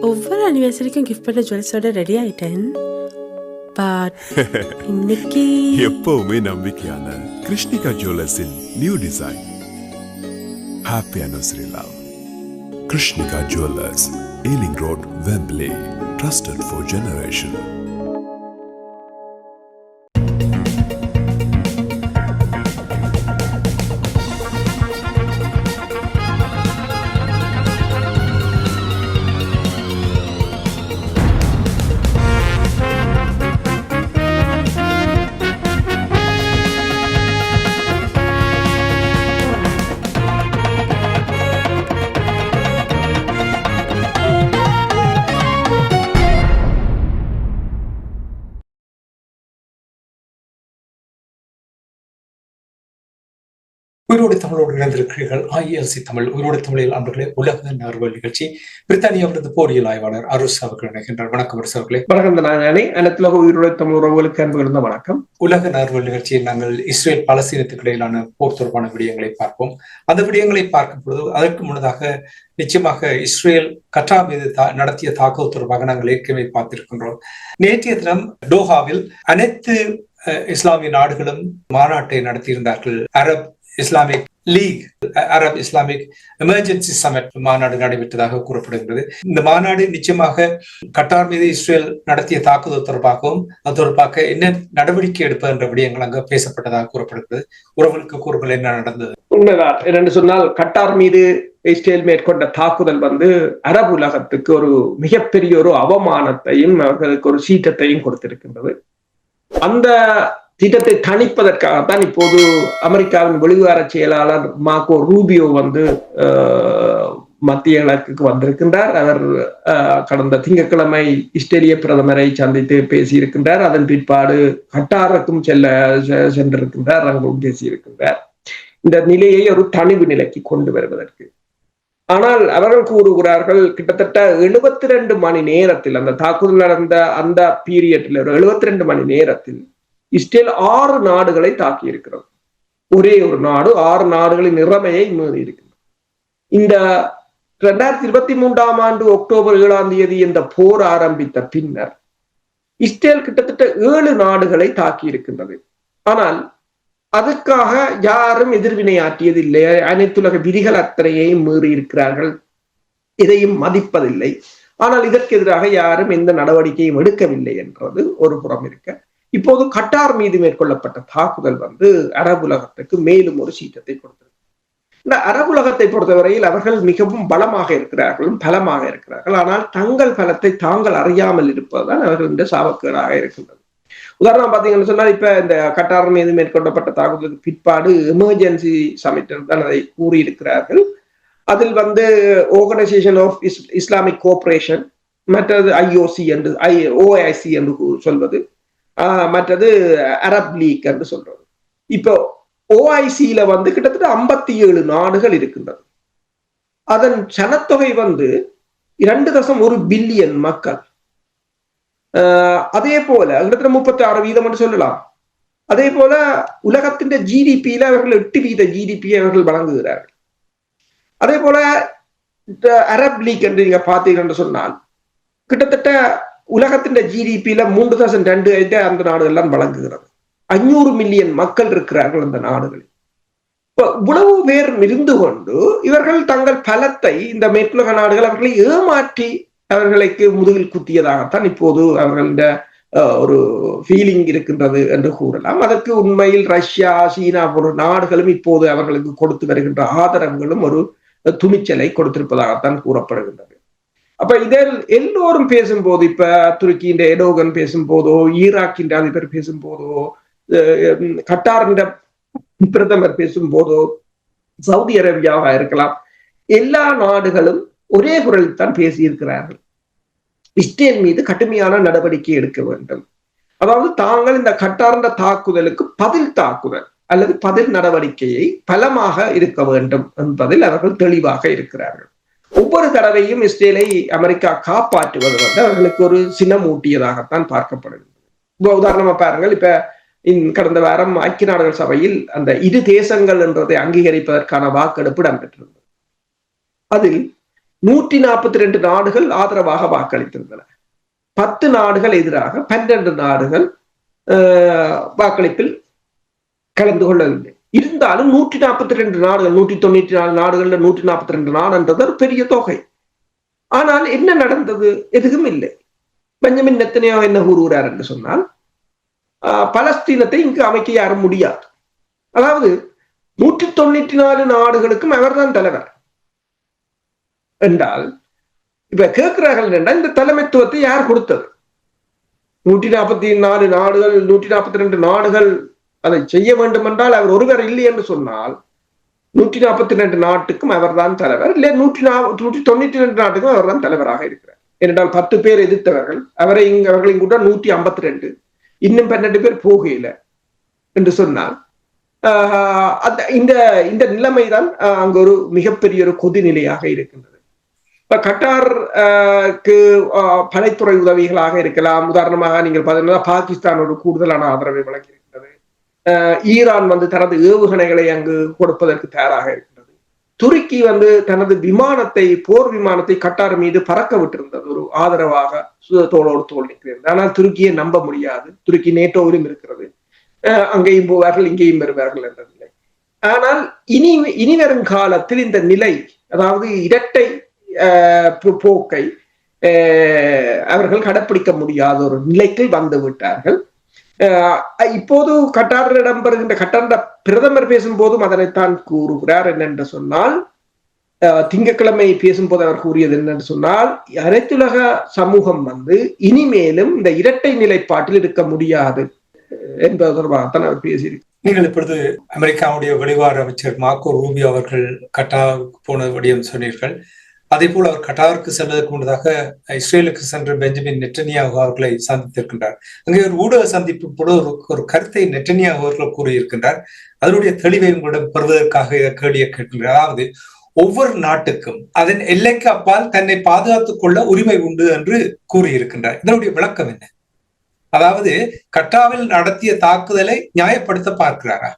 ஒவ்வொரு அனிவர்சரிக்கும் கிஃப்ட் பண்ண ஜுவல்ஸோட ரெடி ஆயிட்டேன். பட் இன்னைக்கு எப்பவுமே நம்பிக்கையான கிருஷ்ணிகா ஜுவல்லர்ஸின் new design. Happy anniversary love. Krishnika jewellers, Ealing Road, Wembley. Trusted for generation. உயிரோடு தமிழோடு இணைந்திருக்கிறீர்கள். IELC தமிழ் உயிரோடு தமிழில் அன்பர்களே, உலக நார்வல் நிகழ்ச்சி. பிரித்தானியாவிலிருந்து போரியல் ஆய்வாளர் அருஸ் அவர்கள் இணைகின்றார். வணக்கம் அருஸ் அவர்களே. வணக்கம். அனைத்துலக உயிரோடு தமிழ் உறவுகளுக்கு அன்பு வணக்கம். உலக நார்வல் நிகழ்ச்சியில் நாங்கள் இஸ்ரேல் பாலஸ்தீனத்துக்கு இடையிலான போர் தொடர்பான விடயங்களை பார்ப்போம். அந்த விடயங்களை பார்க்கும் பொழுது அதற்கு முன்னதாக நிச்சயமாக இஸ்ரேல் கட்டார் மீது நடத்திய தாக்குதல் தொடர்பாக நாங்கள் ஏற்கனவே பார்த்திருக்கின்றோம். நேற்றைய தினம் டோஹாவில் அனைத்து இஸ்லாமிய நாடுகளும் மாநாட்டை நடத்தியிருந்தார்கள். Arab Islamic League, Arab Islamic emergency summit மாநாடு நடைபெற்றதாக கூறப்படுகிறது. இந்த மாநாடு நிச்சயமாக கட்டார் மீது இஸ்ரேல் நடத்திய தாக்குதல் தொடர்பாகவும் அது தொடர்பாக என்ன நடவடிக்கை எடுப்பது என்ற விடயங்கள் அங்கு பேசப்பட்டதாக கூறப்படுகிறது. உறவுகளுக்கு கூறுகள் என்ன நடந்தது? உண்மைதான். என்று சொன்னால் கட்டார் மீது இஸ்ரேல் மேற்கொண்ட தாக்குதல் அரபு உலகத்துக்கு ஒரு மிகப்பெரிய ஒரு அவமானத்தையும் அவர்களுக்கு ஒரு சீற்றத்தையும் கொடுத்திருக்கின்றது. அந்த திட்டத்தை தணிப்பதற்காகத்தான் இப்போது அமெரிக்காவின் வெளிவார செயலாளர் மார்கோ ரூபியோ மத்திய கிழக்குக்கு வந்திருக்கின்றார். அவர் கடந்த திங்கட்கிழமை இஸ்ரேலிய பிரதமரை சந்தித்து பேசியிருக்கின்றார். அதன் பிற்பாடு கட்டாருக்கும் சென்றிருக்கின்றார், அங்கும் பேசியிருக்கின்றார். இந்த நிலையை ஒரு தணிவு நிலைக்கு கொண்டு வருவதற்கு. ஆனால் அவர்கள் கூறுகிறார்கள், கிட்டத்தட்ட 72 மணி நேரத்தில், அந்த தாக்குதல் நடந்த அந்த பீரியட்ல ஒரு 72 மணி நேரத்தில் இஸ்ரேல் 6 நாடுகளை தாக்கி இருக்கிறது. ஒரே ஒரு நாடு 6 நாடுகளின் நிலைமையை மீறி இருக்கிறது. இந்த 2023 அக்டோபர் 7 இந்த போர் ஆரம்பித்த பின்னர் இஸ்ரேல் கிட்டத்தட்ட 7 நாடுகளை தாக்கி இருக்கின்றது. ஆனால் அதுக்காக யாரும் எதிர்வினையாற்றியதில்லை. அனைத்துலக விதிகள் அத்தனையையும் மீறி இருக்கிறார்கள், இதையும் மதிப்பதில்லை. ஆனால் இதற்கு எதிராக யாரும் எந்த நடவடிக்கையும் எடுக்கவில்லை என்றது ஒரு புறம் இருக்க, இப்போது கட்டார் மீது மேற்கொள்ளப்பட்ட தாக்குதல் அரபுலகத்துக்கு மேலும் ஒரு சீற்றத்தை கொடுத்தது. இந்த அரபுலகத்தை பொறுத்தவரையில் அவர்கள் மிகவும் பலமாக இருக்கிறார்கள். ஆனால் தங்கள் பலத்தை தாங்கள் அறியாமல் இருப்பதுதான் அவர்கள் இந்த சாபக்கேடாக இருக்கின்றது. உதாரணம் பார்த்தீங்கன்னு சொன்னால், இப்ப இந்த கட்டார் மீது மேற்கொள்ளப்பட்ட தாக்குதலுக்கு பிற்பாடு எமர்ஜென்சி சமிட் தான் அதை கூறியிருக்கிறார்கள். அதில் ஆர்கனைசேஷன் ஆஃப் இஸ்லாமிக் கோஆபரேஷன், மற்றது IOC என்று OIC என்று சொல்வது, மற்றது அரப் லீக் என்று சொல்றது. இப்போ OIC-ல கிட்டத்தட்ட 57 நாடுகள் இருக்கின்றது. அதன் சனத்தொகை 2.1 பில்லியன் மக்கள். அதே போல கிட்டத்தட்ட 36% என்று சொல்லலாம். அதே போல உலகத்தின் GDP-ல அவர்கள் 8% GDP அவர்கள் வழங்குகிறார்கள். அதே போல அரப் லீக் என்று நீங்க பார்த்தீங்கன்னு சொன்னால் கிட்டத்தட்ட உலகத்தின் GDP-ல 3.2 அந்த நாடுகள் வழங்குகிறது. 500 மில்லியன் மக்கள் இருக்கிறார்கள் அந்த நாடுகளில். இப்ப இவ்வளவு பேர் இருந்து கொண்டு இவர்கள் தங்கள் பலத்தை, இந்த மேற்குலக நாடுகள் அவர்களை ஏமாற்றி அவர்களுக்கு முதுகில் குத்தியதாகத்தான் இப்போது அவர்களுடைய ஒரு ஃபீலிங் இருக்கின்றது என்று கூறலாம். அதற்கு உண்மையில் ரஷ்யா, சீனா போன்ற நாடுகளும் இப்போது அவர்களுக்கு கொடுத்து வருகின்ற ஆதரவுகளும் ஒரு துணிச்சலை கொடுத்திருப்பதாகத்தான் கூறப்படுகின்றது. அப்ப இதில் எல்லோரும் பேசும்போது, இப்ப துருக்கியின் எடோகன் பேசும்போதோ, ஈராக்கின் அதிபர் பேசும்போதோ, கட்டாரின் பிரதமர் பேசும்போதோ, சவுதி அரேபியாவாக இருக்கலாம், எல்லா நாடுகளும் ஒரே குரலில் தான் பேசியிருக்கிறார்கள். இஸ்ரேல் மீது கடுமையான நடவடிக்கை எடுக்க வேண்டும். அதாவது தாங்கள் இந்த கட்டார்ந்த தாக்குதலுக்கு பதில் தாக்குதல் அல்லது பதில் நடவடிக்கையை பலமாக இருக்க வேண்டும் என்பதில் அவர்கள் தெளிவாக இருக்கிறார்கள். ஒவ்வொரு தடவையும் இஸ்ரேலை அமெரிக்கா காப்பாற்றுவது அவர்களுக்கு ஒரு சினமூட்டியதாகத்தான் பார்க்கப்படுகிறது. உதாரணமா பாருங்கள், இப்ப கடந்த வாரம் ஐக்கிய நாடுகள் சபையில் அந்த 2 தேசங்கள் என்றதை அங்கீகரிப்பதற்கான வாக்கெடுப்பு இடம்பெற்றிருந்தது. அதில் 142 நாடுகள் ஆதரவாக வாக்களித்திருந்தன. 10 நாடுகள் எதிராக, 12 நாடுகள் வாக்களிப்பில் கலந்து கொள்ளவில்லை. இருந்தாலும் 142 நாடுகள், 194 நாடுகள்ல 142 நாடுன்றது ஒரு பெரிய தொகை. ஆனால் என்ன நடந்தது? எதுவும் இல்லை. பெஞ்சமின் நெத்தனியாஹு என்ன கூறுகிறார் என்று சொன்னால், பலஸ்தீனத்தை இங்கு அமைக்க யாரும் முடியாது. அதாவது 194 நாடுகளுக்கும் அவர்தான் தலைவர் என்றால், இப்ப கேட்கிறார்கள் என்றால் இந்த தலைமைத்துவத்தை யார் கொடுத்தது? 144 நாடுகள், 142 நாடுகள் அதை செய்ய வேண்டும் என்றால் அவர் ஒருவர் இல்லை என்று சொன்னால் 142 நாட்டுக்கும் அவர்தான் தலைவர், இல்லை 192 நாட்டுக்கும் அவர்தான் தலைவராக இருக்கிறார். ஏனென்றால் 10 பேர் எதிர்த்தவர்கள், அவர்களின் கூட 152, இன்னும் 12 பேர் போகையில என்று சொன்னால் இந்த நிலைமைதான் அங்கு ஒரு மிகப்பெரிய ஒரு கொதிநிலையாக இருக்கின்றது. இப்ப கட்டாருக்கு படைத்துறை உதவிகளாக இருக்கலாம். உதாரணமாக நீங்கள் பார்த்தீங்கன்னா பாகிஸ்தான் ஒரு கூடுதலான ஆதரவை வழங்கியிருக்கிறது. ஈரான் தனது ஏவுகணைகளை அங்கு கொடுப்பதற்கு தயாராக இருக்கிறது. துருக்கி தனது போர் விமானத்தை கட்டார் மீது பறக்க விட்டிருந்தது ஒரு ஆதரவாக, தோளோடு தோல் நிற்கிறது. ஆனால் துருக்கியை நம்ப முடியாது. துருக்கி நேட்டோவிலும் இருக்கிறது, அங்கேயும் போவார்கள் இங்கேயும் வருவார்கள் என்ற நிலை. ஆனால் இனி வரும் காலத்தில் இந்த நிலை, அதாவது இரட்டை போக்கை அவர்கள் கடைப்பிடிக்க முடியாத ஒரு நிலைக்கு வந்து விட்டார்கள். இப்போது கட்டாரில் இடம்பெறுகின்ற கட்டார பிரதமர் பேசும்போதும் அதனைத்தான் கூறுகிறார். என்னென்று சொன்னால், திங்கட்கிழமை பேசும்போது அவர் கூறியது என்னென்று சொன்னால், அனைத்துலக சமூகம் இனிமேலும் இந்த இரட்டை நிலைப்பாட்டில் இருக்க முடியாது என்பது தொடர்பாகத்தான் அவர் பேசியிருக்கிறார். நீங்கள் இப்பொழுது அமெரிக்காவுடைய வெளிவார அமைச்சர் மார்க்கோ ரூபியோ அவர்கள் கட்டாருக்கு போன விடயம் சொன்னீர்கள். அதே போல் அவர் கட்டாருக்கு செல்வதற்கு முன்னதாக இஸ்ரேலுக்கு சென்று பெஞ்சமின் நெட்டன்யாஹு அவர்களை சந்தித்திருக்கின்றார். அங்கே ஒரு ஊடக சந்திப்பு போல ஒரு கருத்தை நெட்டன்யாஹு அவர்கள் கூறியிருக்கின்றார். அதனுடைய தெளிவை உங்களிடம் பெறுவதற்காக கேள்வியை கேட்கின்றார். அதாவது ஒவ்வொரு நாட்டுக்கும் அதன் எல்லைக்கு அப்பால் தன்னை பாதுகாத்துக் கொள்ள உரிமை உண்டு என்று கூறியிருக்கின்றார். இதனுடைய விளக்கம் என்ன? அதாவது கட்டாவில் நடத்திய தாக்குதலை நியாயப்படுத்த பார்க்கிறாரா?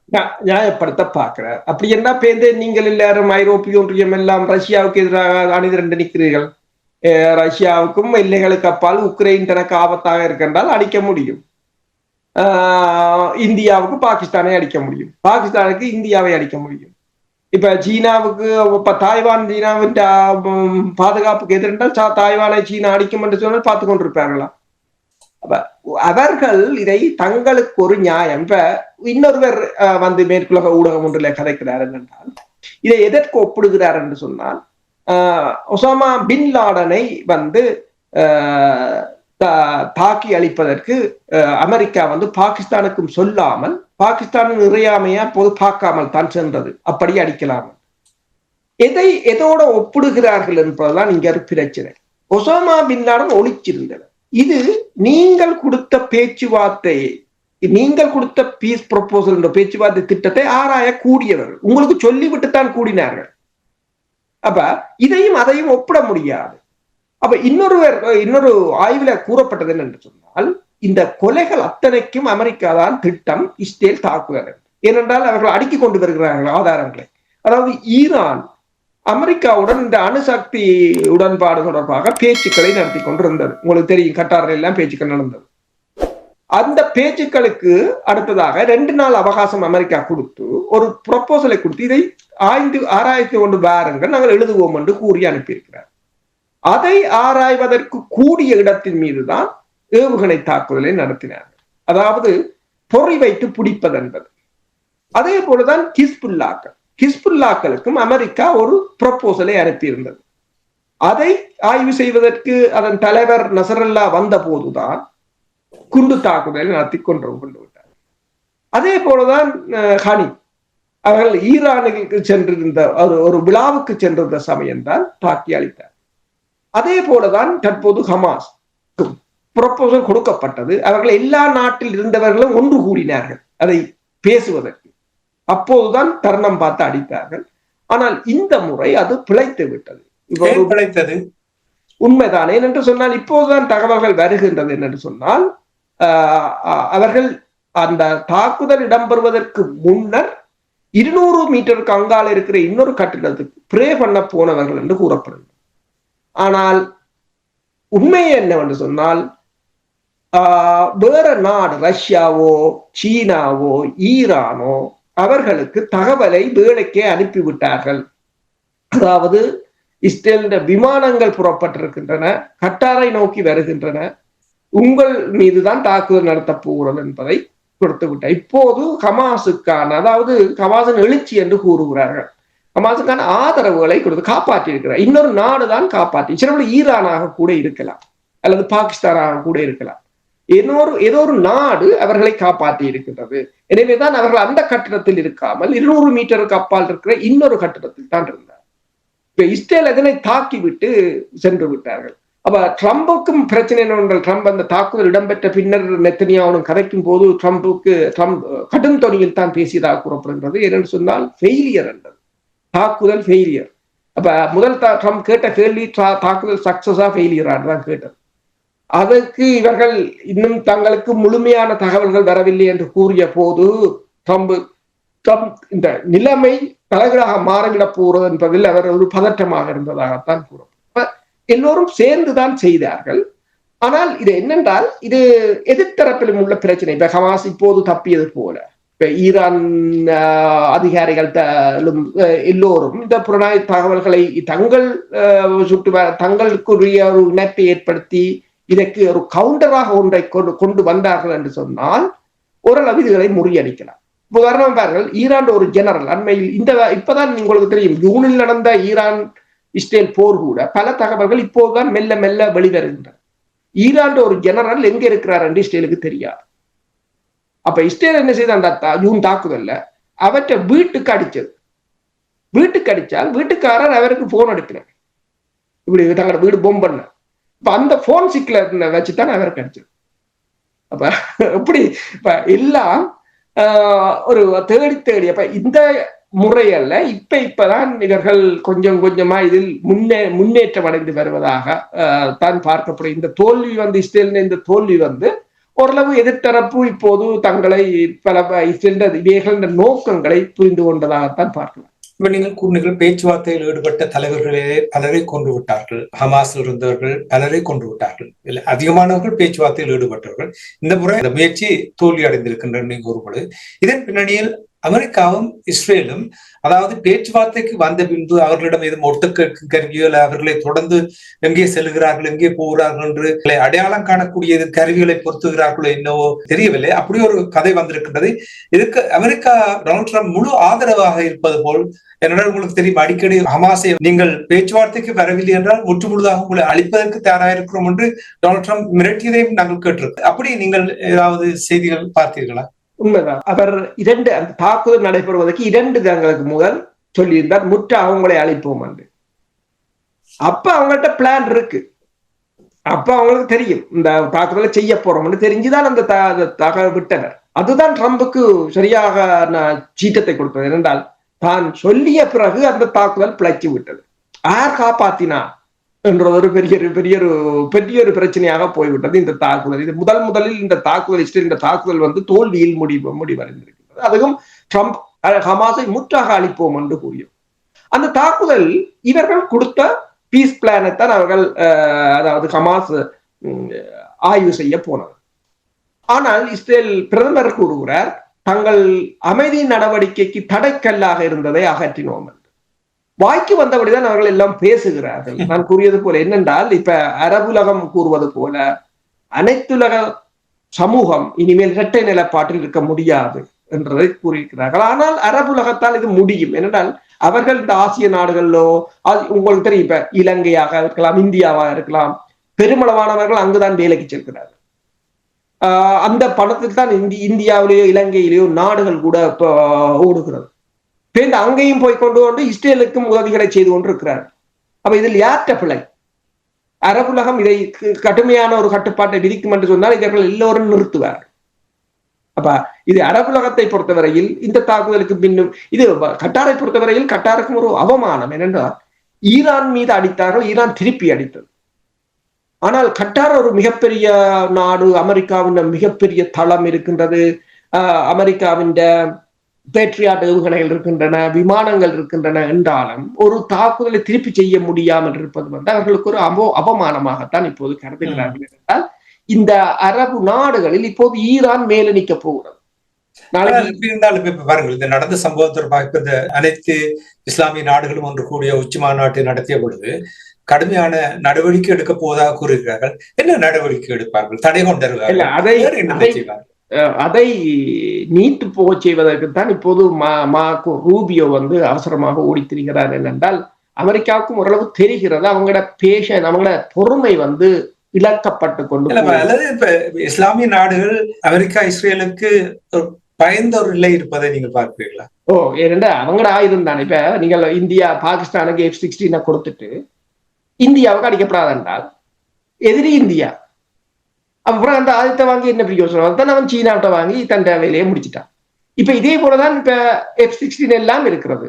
நியாயப்படுத்த பார்க்கிறார். அப்படி என்ன பேருந்து நீங்கள் எல்லாரும் ஐரோப்பிய ஒன்றியம் எல்லாம் ரஷ்யாவுக்கு எதிராக அணிதிரண்டு நிற்கிறீர்கள். ரஷ்யாவுக்கும் எல்லைகளுக்கு அப்பால் உக்ரைன் தனக்கு ஆபத்தாக இருக்கின்றால் அடிக்க முடியும். இந்தியாவுக்கு பாகிஸ்தானை அடிக்க முடியும், பாகிஸ்தானுக்கு இந்தியாவை அடிக்க முடியும். இப்ப சீனாவுக்கு தாய்வான் சீனாவின் பாதுகாப்புக்கு எதிரென்றால் தாய்வானை சீனா அடிக்கும் என்று சொன்னால் பார்த்து கொண்டிருப்பார்களா? அவர்கள் இதை தங்களுக்கு ஒரு நியாயம். இப்ப இன்னொருவர் மேற்குலக ஊடகம் ஒன்றில் கதைக்கிறார் என்றால், இதை எதற்கு ஒப்பிடுகிறார் என்று சொன்னால், ஒசாமா பின் லாடனை தாக்கி அழிப்பதற்கு அமெரிக்கா பாகிஸ்தானுக்கும் சொல்லாமல், பாகிஸ்தானின் இறையாமையா போது பார்க்காமல் தான் சென்றது, அப்படி அடிக்கலாம். எதோட ஒப்பிடுகிறார்கள் என்பதுதான் இங்க பிரச்சனை. ஒசாமா பின் லாடன் ஒழிச்சிருந்தனர். இது நீங்கள் கொடுத்த பேச்சுவார்த்தையை, நீங்கள் கொடுத்த பீஸ் ப்ரொபோசல் என்ற பேச்சுவார்த்தை திட்டத்தை ஆராய கூடியவர்கள், உங்களுக்கு சொல்லிவிட்டுத்தான் கூடினார்கள். அப்ப இதையும் அதையும் ஒப்பிட முடியாது. அப்ப இன்னொரு ஆய்வுல கூறப்பட்டது என்று சொன்னால், இந்த கொலைகள் அத்தனைக்கும் அமெரிக்கா தான் திட்டம், இஸ்ரேல் தாக்குதல். ஏனென்றால் அவர்கள் அடுக்கிக் கொண்டு வருகிறார்கள் ஆதாரங்களை. அதாவது ஈரான் அமெரிக்காவுடன் இந்த அணுசக்தி உடன்பாடு தொடர்பாக பேச்சுக்களை நடத்தி கொண்டிருந்தது. உங்களுக்கு தெரியும், கட்டாரில் எல்லாம் பேச்சுக்கள் நடந்தது. அந்த பேச்சுக்களுக்கு அடுத்ததாக 2 நாள் அவகாசம் அமெரிக்கா கொடுத்து ஒரு ப்ரொபோசலை கொடுத்து, இதை ஆராய்ச்சி கொண்டு வாருங்கள், நாங்கள் எழுதுவோம் என்று கூறி அனுப்பியிருக்கிறார். அதை ஆராய்வதற்கு கூடிய இடத்தின் மீதுதான் ஏவுகணை தாக்குதலை நடத்தினார்கள். அதாவது பொறி வைத்து பிடிப்பது என்பது. அதே போலதான் ஹிஸ்புல்லாக்களுக்கும் அமெரிக்கா ஒரு ப்ரொபோசலை அனுப்பியிருந்தது. அதை ஆய்வு செய்வதற்கு அதன் தலைவர் நசரல்லா வந்த போதுதான் குண்டு தாக்குதலை நடத்தி கொண்டு விட்டார். அதே போலதான் ஹனி அவர்கள் ஈரானுக்கு சென்றிருந்த ஒரு விழாவுக்கு சென்றிருந்த சமயம்தான் தாக்கி அளித்தார். அதே போலதான் தற்போது ஹமாஸ் ப்ரொபோசல் கொடுக்கப்பட்டது. அவர்கள் எல்லா நாட்டில் இருந்தவர்களும் ஒன்று கூடினார்கள் அதை பேசுவதற்கு. அப்போதுதான் தருணம் பார்த்து அடித்தார்கள். ஆனால் இந்த முறை அது பிழைத்து விட்டது. பிழைத்தது உண்மைதான். ஏனென்று சொன்னால், இப்போதுதான் தகவல்கள் வருகின்றது என்னென்று சொன்னால், அவர்கள் அந்த தாக்குதல் இடம்பெறுவதற்கு முன்னர் 200 மீட்டருக்கு அங்கால இருக்கிற இன்னொரு கட்டிடத்துக்கு பிரே பண்ண போனவர்கள் என்று கூறப்படுகிறது. ஆனால் உண்மை என்னவென்று சொன்னால் வேற நாடு ரஷ்யாவோ சீனாவோ ஈரானோ அவர்களுக்கு தகவலை வேலைக்கே அனுப்பிவிட்டார்கள். அதாவது இஸ்ரேலின் விமானங்கள் புறப்பட்டிருக்கின்றன, கட்டாரை நோக்கி வருகின்றன, உங்கள் மீதுதான் தாக்குதல் நடத்த போகிறது என்பதை கொடுத்து விட்டார். இப்போது ஹமாஸுக்கான, அதாவது ஹமாஸின் எழுச்சி என்று கூறுகிறார்கள், ஹமாஸுக்கான ஆதரவுகளை கொடுத்து காப்பாற்றி இருக்கிறார். இன்னொரு நாடுதான் காப்பாற்றி, சில ஈரானாக கூட இருக்கலாம் அல்லது பாகிஸ்தானாக கூட இருக்கலாம். ஏதோ ஒரு நாடு அவர்களை காப்பாற்றி இருக்கின்றது. எனவேதான் அவர்கள் அந்த கட்டிடத்தில் இருக்காமல் 200 மீட்டருக்கு அப்பால் இருக்கிற இன்னொரு கட்டிடத்தில் தான் இருந்தார். இப்ப இஸ்ரேல் அதனை தாக்கிவிட்டு சென்று விட்டார்கள். அப்ப ட்ரம்புக்கும் பிரச்சனை என்னவென்றால், ட்ரம்ப் அந்த தாக்குதல் இடம்பெற்ற பின்னர் நெத்தனியாவுடன் கதைக்கும் போது ட்ரம்ப் கடும் தொனியில் தான் பேசியதாக கூறப்படுகின்றது. ஏனென்று சொன்னால் ஃபெயிலியர் என்றது, தாக்குதல் ஃபெயிலியர். அப்ப முதல் ட்ரம்ப் கேட்ட கேள்வி தாக்குதல் சக்சஸா ஃபெயிலியரா தான் கேட்டது. அதற்கு இவர்கள் இன்னும் தங்களுக்கு முழுமையான தகவல்கள் வரவில்லை என்று கூறிய போது ட்ரம்ப் இந்த நிலைமை தலைகளாக மாறிவிடப் போகிறது என்பதில் அவர் ஒரு பதற்றமாக இருந்ததாகத்தான் கூறும். எல்லோரும் சேர்ந்துதான் செய்தார்கள். ஆனால் இது என்னென்றால், இது எதிர்த்தரப்பிலும் உள்ள பிரச்சனை. இப்ப ஹமாஸ் இப்போது தப்பியது போல, இப்ப ஈரான் அதிகாரிகள் எல்லோரும் இந்த புலனாய்வு தகவல்களை தங்களுக்குரிய ஒரு இணைப்பை ஏற்படுத்தி இதற்கு ஒரு கவுண்டராக ஒன்றை கொண்டு வந்தார்கள் என்று சொன்னால் ஓரளவு இதுகளை முறியடிக்கலாம். உதாரணம் பாருங்கள், ஈரான் ஒரு ஜெனரல் அண்மையில் இப்பதான் உங்களுக்கு தெரியும், ஜூனில் நடந்த ஈரான் இஸ்ரேல் போர் கூட பல தகவல்கள் இப்போதுதான் மெல்ல மெல்ல வெளிவருகின்றன. ஈரான் ஒரு ஜெனரல் எங்க இருக்கிறார் என்று இஸ்ரேலுக்கு தெரியாது. அப்ப இஸ்ரேல் என்ன செய்த அந்த ஜூன் தாக்குதல்ல அவற்றை வீட்டுக்கு அடிச்சது. வீட்டுக்கு அடிச்சால் வீட்டுக்காரர் அவருக்கு போன் அனுப்பினார், இப்படி தங்களோட வீடு பொம் பண்ண. இப்ப அந்த போன் சிக்ல வச்சுதான் அவருக்கு அடிச்சது. அப்ப எப்படி இப்ப எல்லாம் ஒரு தேடி அப்ப இந்த முறையல்ல, இப்பதான் இவர்கள் கொஞ்சம் கொஞ்சமா இதில் முன்னேற்றம் அடைந்து வருவதாக தான் பார்க்கப்படும். இந்த தோல்வி இஸ்ரேலின் இந்த தோல்வி ஓரளவு எதிர்த்தரப்பு இப்போது தங்களை பல இஸ்ரேலின் நோக்கங்களை புரிந்து கொண்டதாகத்தான் பார்க்கலாம். இப்ப நீங்கள் கூறினீர்கள், பேச்சுவார்த்தையில் ஈடுபட்ட தலைவர்களே பலரை கொண்டு விட்டார்கள், ஹமாஸில் இருந்தவர்கள் பலரை கொண்டு விட்டார்கள், அதிகமானவர்கள் பேச்சுவார்த்தையில் ஈடுபட்டவர்கள். இந்த முறை இந்த முயற்சி தோல்வி அடைந்திருக்கின்றன கூறுவது. இதன் பின்னணியில் அமெரிக்காவும் இஸ்ரேலும், அதாவது பேச்சுவார்த்தைக்கு வந்த பின்பு அவர்களிடம் எதுவும் ஒட்டு கேட்கும் கருவிகள், அவர்களை தொடர்ந்து எங்கே செல்கிறார்கள் எங்கே போகிறார்கள் என்று அடையாளம் காணக்கூடிய கருவிகளை பொருத்துகிறார்களோ என்னவோ தெரியவில்லை, அப்படி ஒரு கதை வந்திருக்கின்றது. இதுக்கு அமெரிக்கா டொனால்ட் ட்ரம்ப் முழு ஆதரவாக இருப்பது போல், என்னென்ன உங்களுக்கு தெரியும், அடிக்கடி ஹமாஸை நீங்கள் பேச்சுவார்த்தைக்கு வரவில்லை என்றால் முற்று முழுதாக உங்களை அழிப்பதற்கு தயாராக இருக்கிறோம் என்று டொனால்ட் ட்ரம்ப் மிரட்டியதையும் நாங்கள் கேட்டிருக்கோம். அப்படி நீங்கள் ஏதாவது செய்திகள் பார்த்தீர்களா? உண்மைதான். அவர் அந்த தாக்குதல் நடைபெறுவதற்கு 2 தினங்களுக்கு முதல் சொல்லியிருந்தார், முற்ற அவங்களை அழிப்போம் என்று. அப்ப அவங்கள்ட்ட பிளான் இருக்கு, அப்ப அவங்களுக்கு தெரியும் இந்த தாக்குதலை செய்ய போறோம்னு தெரிஞ்சுதான் அந்த தகவல் விட்டனர். அதுதான் ட்ரம்புக்கு சரியாக சீட்டத்தை கொடுத்தது. என்றால் தான் சொல்லிய பிறகு அந்த தாக்குதல் பிழைச்சு விட்டது. யார் காப்பாத்தினா என்ற ஒரு பெரிய ஒரு பிரச்சனையாக போய்விட்டது இந்த தாக்குதல். இது முதலில் இந்த தாக்குதல் தோல்வியில் முடிவடைந்திருக்கிறது. அதுவும் ட்ரம்ப் ஹமாஸை முற்றாக அழிப்போம் என்று கூறியும் அந்த தாக்குதல் இவர்கள் கொடுத்த பீஸ் பிளானைத்தான் அவர்கள், அதாவது ஹமாஸ் ஆய்வு செய்ய போனது. ஆனால் இஸ்ரேல் பிரதமர் கூறுகிறார், தங்கள் அமைதி நடவடிக்கைக்கு தடைக்கல்லாக இருந்ததை அகற்றினோம். வாய்க்கு வந்தபடிதான் அவர்கள் எல்லாம் பேசுகிறார்கள். நான் கூறியது போல என்னென்றால், இப்ப அரபுலகம் கூறுவது போல அனைத்துலக சமூகம் இனிமேல் இரட்டை நிலப்பாட்டில் இருக்க முடியாது என்றதை கூறியிருக்கிறார்கள். ஆனால் அரபுலகத்தால் இது முடியும். என்னென்றால் அவர்கள் இந்த ஆசிய நாடுகளிலோ, உங்களுக்கு தெரியும், இப்ப இலங்கையாக இருக்கலாம், இந்தியாவாக இருக்கலாம், பெருமளவானவர்கள் அங்குதான் வேலைக்கு செல்கிறார்கள். அந்த பணத்தில் தான் இந்தியாவிலேயோ இலங்கையிலேயோ நாடுகள் கூட ஓடுகிறது. அங்கேயும் போய் கொண்டு இஸ்ரேலுக்கும் உதவிகளை செய்து கொண்டிருக்கிறார். அப்ப இதில் யார்ட்ட பிழை? அரபுலகம் இதை கடுமையான ஒரு கட்டுப்பாட்டை விதிக்கும் என்று சொன்னால் இவர்கள் எல்லோரும் நிறுத்துவார். அப்ப இது அரபுலகத்தை பொறுத்தவரையில் இந்த தாக்குதலுக்கு பின்னும், இது கட்டாரை பொறுத்தவரையில் கட்டாருக்கும் ஒரு அவமானம். என்னென்றால் ஈரான் மீது அடித்தார்கள், ஈரான் திருப்பி அடித்தது. ஆனால் கட்டார் ஒரு மிகப்பெரிய நாடு, அமெரிக்காவின் மிகப்பெரிய தளம் இருக்கின்றது. அமெரிக்காவின் பேட்ரியாட் ஏவுகணைகள் இருக்கின்றன, விமானங்கள் இருக்கின்றன என்றாலும் ஒரு தாக்குதலை திருப்பி செய்ய முடியாமல் இருப்பது வந்து அவர்களுக்கு ஒரு அவமானமாகத்தான் இப்போது கருதுகிறார்கள். என்றால் இந்த அரபு நாடுகளில் இப்போது ஈரான் மேல நிற்க போகிறது. இருந்தாலும் இப்ப பாருங்கள், இந்த நடந்த சம்பவம் தொடர்பாக இந்த அனைத்து இஸ்லாமிய நாடுகளும் ஒன்று கூடிய உச்சி மாநாட்டை நடத்திய பொழுது கடுமையான நடவடிக்கை எடுக்க போவதாக கூறுகிறார்கள். என்ன நடவடிக்கை எடுப்பார்கள்? தடை கொண்டிருக்கிறார்கள். அதை நீட்டு போக செய்வதற்குத்தான் இப்போது மார்க்கோ ரூபியோ வந்து அவசரமாக ஓடித்திருக்கிறார். என்னென்றால் அமெரிக்காவுக்கும் ஓரளவு தெரிகிறது அவங்களோட பேஷன், அவங்களோட பொறுமை வந்து இழக்கப்பட்டு கொண்டு. அல்லது இப்ப இஸ்லாமிய நாடுகள் அமெரிக்கா இஸ்ரேலுக்கு பயந்த ஒரு நிலை இருப்பதை நீங்க பார்க்கிறீங்களா? ஏனென்றா அவங்களோட ஆயுதம் தானே. இப்ப நீங்கள் இந்தியா பாகிஸ்தானுக்கு F-16 கொடுத்துட்டு இந்தியாவுக்கு அடிக்கப்படாது என்றால் எதிரி இந்தியா. அப்புறம் அந்த ஆயுதத்தை வாங்கி என்ன பிரயோஜனம்? அதுதான் அவன் சீனாவிட்ட வாங்கி தன் வேலையை முடிச்சுட்டான். இப்ப இதே போலதான் இப்ப F-16 எல்லாம் இருக்கிறது,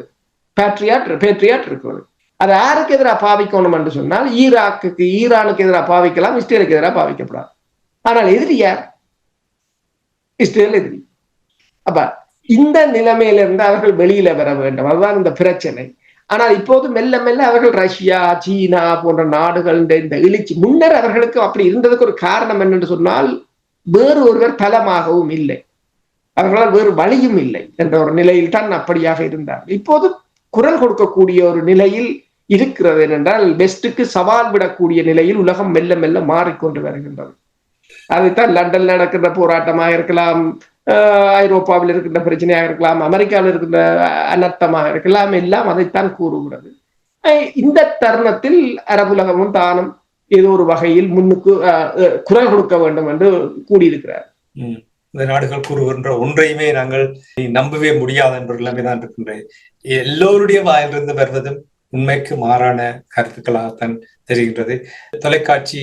பேட்ரியாட் இருக்கிறது. அது யாருக்கு எதிராக பாவிக்கணும் என்று சொன்னால் ஈரானுக்கு எதிராக பாவிக்கலாம், இஸ்ரேலுக்கு எதிராக பாவிக்கப்படாது. ஆனால் எதிரி யார்? இஸ்ரேல் எதிரி. அப்ப இந்த நிலைமையிலிருந்து அவர்கள் வெளியில வர வேண்டும், அதுதான் இந்த பிரச்சனை. ஆனால் இப்போது மெல்ல மெல்ல அவர்கள் ரஷ்யா, சீனா போன்ற நாடுகள் இந்த எழுச்சி, முன்னர் அவர்களுக்கு அப்படி இருந்ததுக்கு ஒரு காரணம் என்னென்று சொன்னால் வேறு ஒருவர் பலமாகவும் இல்லை, அவர்களால் வேறு வழியும் இல்லை என்ற ஒரு நிலையில் தான் அப்படியாக இருந்தார். இப்போது குரல் கொடுக்கக்கூடிய ஒரு நிலையில் இருக்கிறது. என்னென்றால் வெஸ்டுக்கு சவால் விடக்கூடிய நிலையில் உலகம் மெல்ல மெல்ல மாறிக்கொண்டு வருகின்றது. அதைத்தான் லண்டன்ல நடக்கின்ற போராட்டமாக இருக்கலாம், ஐரோப்பாவில் இருக்கின்ற பிரச்சனையாக இருக்கலாம், அமெரிக்காவில் இருக்கின்ற அனர்த்தமாக இருக்கலாம், எல்லாம் அதைத்தான் கூறுகிறது. இந்த தருணத்தில் அரபுலகமும் தானும் ஏதோ ஒரு வகையில் முன்னுக்கு குரல் கொடுக்க வேண்டும் என்று கூடியிருக்கிறார். இந்த நாடுகள் கூறுகின்ற ஒன்றையுமே நாங்கள் நம்பவே முடியாது என்ற நிலைமைதான் இருக்கின்றேன். எல்லோருடைய வாயிலிருந்து வருவதும் உண்மைக்கு மாறான கருத்துக்களாகத்தான் தெரிகின்றது. தொலைக்காட்சி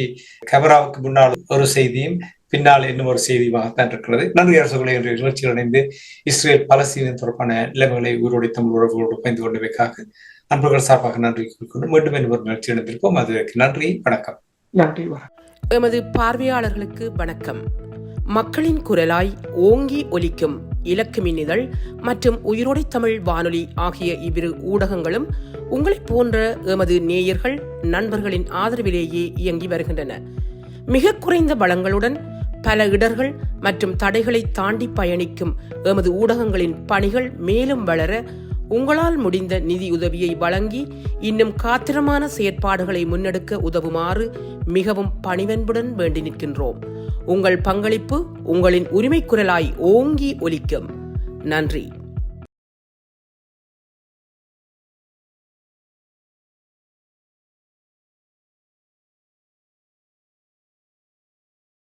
கேமராவுக்கு முன்னால் ஒரு செய்தியும் பின்னால் இன்னும் ஒரு செய்தியாகத்தான் இருக்கிறது. நன்றி அரசுகளை என்ற நிகழ்ச்சியில் இணைந்து இஸ்ரேல் பலஸ்தீனம் தொடர்பான நிலைமைகளை உயிரோடு தமிழ் உறவுகளோடு பயந்து கொண்டமைக்காக அன்பர்கள் சார்பாக நன்றி கூறிக்கொண்டு மீண்டும் இன்னொரு நிகழ்ச்சி இணைந்திருப்போம். அதுக்கு நன்றி, வணக்கம். நன்றி. எமது பார்வையாளர்களுக்கு வணக்கம். மக்களின் குரலாய் ஓங்கி ஒலிக்கும் இலக்கு மின்னிதழ் மற்றும் உயிரோடை தமிழ் வானொலி ஆகிய இவ்விரு ஊடகங்களும் உங்களைப் போன்ற எமது நேயர்கள் நண்பர்களின் ஆதரவிலேயே இயங்கி வருகின்றன. மிக குறைந்த வளங்களுடன் பல இடர்கள் மற்றும் தடைகளை தாண்டி பயணிக்கும் எமது ஊடகங்களின் பணிகள் மேலும் வளர உங்களால் முடிந்த நிதியுதவியை வழங்கி இன்னும் காத்திரமான செயற்பாடுகளை முன்னெடுக்க உதவுமாறு மிகவும் பணிவன்புடன் வேண்டி நிற்கின்றோம். உங்கள் பங்களிப்பு உங்களின் உரிமை குரலாய் ஓங்கி ஒலிக்கும். நன்றி.